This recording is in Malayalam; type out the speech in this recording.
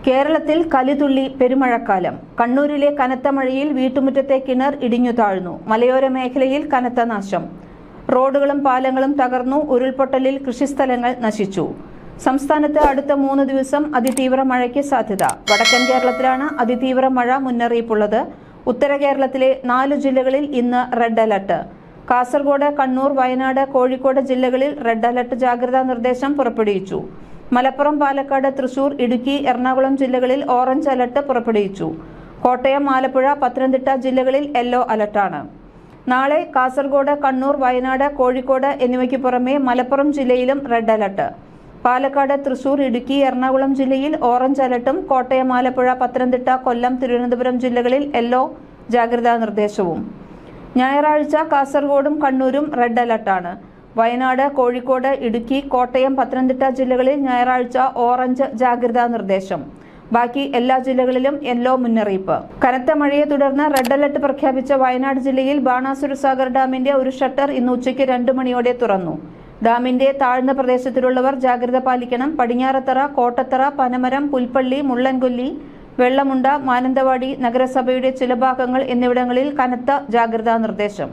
കേരളത്തിൽ കലിതുള്ളി പെരുമഴക്കാലം. കണ്ണൂരിലെ കനത്ത മഴയിൽ വീട്ടുമുറ്റത്തെ കിണർ ഇടിഞ്ഞു താഴ്ന്നു. മലയോര മേഖലയിൽ കനത്ത നാശം. റോഡുകളും പാലങ്ങളും തകർന്നു. ഉരുൾപൊട്ടലിൽ കൃഷിസ്ഥലങ്ങൾ നശിച്ചു. സംസ്ഥാനത്ത് അടുത്ത 3 ദിവസം അതിതീവ്ര മഴയ്ക്ക് സാധ്യത. വടക്കൻ കേരളത്തിലാണ് അതിതീവ്ര മഴ മുന്നറിയിപ്പുള്ളത്. ഉത്തര കേരളത്തിലെ 4 ജില്ലകളിൽ ഇന്ന് റെഡ് അലർട്ട്. കാസർഗോഡ്, കണ്ണൂർ, വയനാട്, കോഴിക്കോട് ജില്ലകളിൽ റെഡ് അലർട്ട് ജാഗ്രതാ നിർദ്ദേശം പുറപ്പെടുവിച്ചു. മലപ്പുറം, പാലക്കാട്, തൃശൂർ, ഇടുക്കി, എറണാകുളം ജില്ലകളിൽ ഓറഞ്ച് അലർട്ട് പുറപ്പെടുവിച്ചു. കോട്ടയം, ആലപ്പുഴ, പത്തനംതിട്ട ജില്ലകളിൽ യെല്ലോ അലർട്ടാണ്. നാളെ കാസർഗോഡ്, കണ്ണൂർ, വയനാട്, കോഴിക്കോട് എന്നിവയ്ക്ക് പുറമെ മലപ്പുറം ജില്ലയിലും റെഡ് അലർട്ട്. പാലക്കാട്, തൃശൂർ, ഇടുക്കി, എറണാകുളം ജില്ലയിൽ ഓറഞ്ച് അലർട്ടും കോട്ടയം, ആലപ്പുഴ, പത്തനംതിട്ട, കൊല്ലം, തിരുവനന്തപുരം ജില്ലകളിൽ യെല്ലോ ജാഗ്രതാ നിർദ്ദേശവും. ഞായറാഴ്ച കാസർഗോഡും കണ്ണൂരും റെഡ് അലർട്ടാണ്. വയനാട്, കോഴിക്കോട്, ഇടുക്കി, കോട്ടയം, പത്തനംതിട്ട ജില്ലകളിൽ ഞായറാഴ്ച ഓറഞ്ച് ജാഗ്രതാ നിർദ്ദേശം. ബാക്കി എല്ലാ ജില്ലകളിലും യെല്ലോ മുന്നറിയിപ്പ്. കനത്ത മഴയെ തുടർന്ന് റെഡ് അലർട്ട് പ്രഖ്യാപിച്ച വയനാട് ജില്ലയിൽ ബാണാസുരസാഗർ ഡാമിന്റെ ഒരു ഷട്ടർ ഇന്ന് ഉച്ചയ്ക്ക് 2 മണിയോടെ തുറന്നു. ഡാമിന്റെ താഴ്ന്ന പ്രദേശത്തിലുള്ളവർ ജാഗ്രത പാലിക്കണം. പടിഞ്ഞാറത്തറ, കോട്ടത്തറ, പനമരം, പുൽപ്പള്ളി, മുള്ളൻകൊല്ലി, വെള്ളമുണ്ട, മാനന്തവാടി നഗരസഭയുടെ ചില ഭാഗങ്ങൾ എന്നിവിടങ്ങളിൽ കനത്ത ജാഗ്രതാ നിർദ്ദേശം.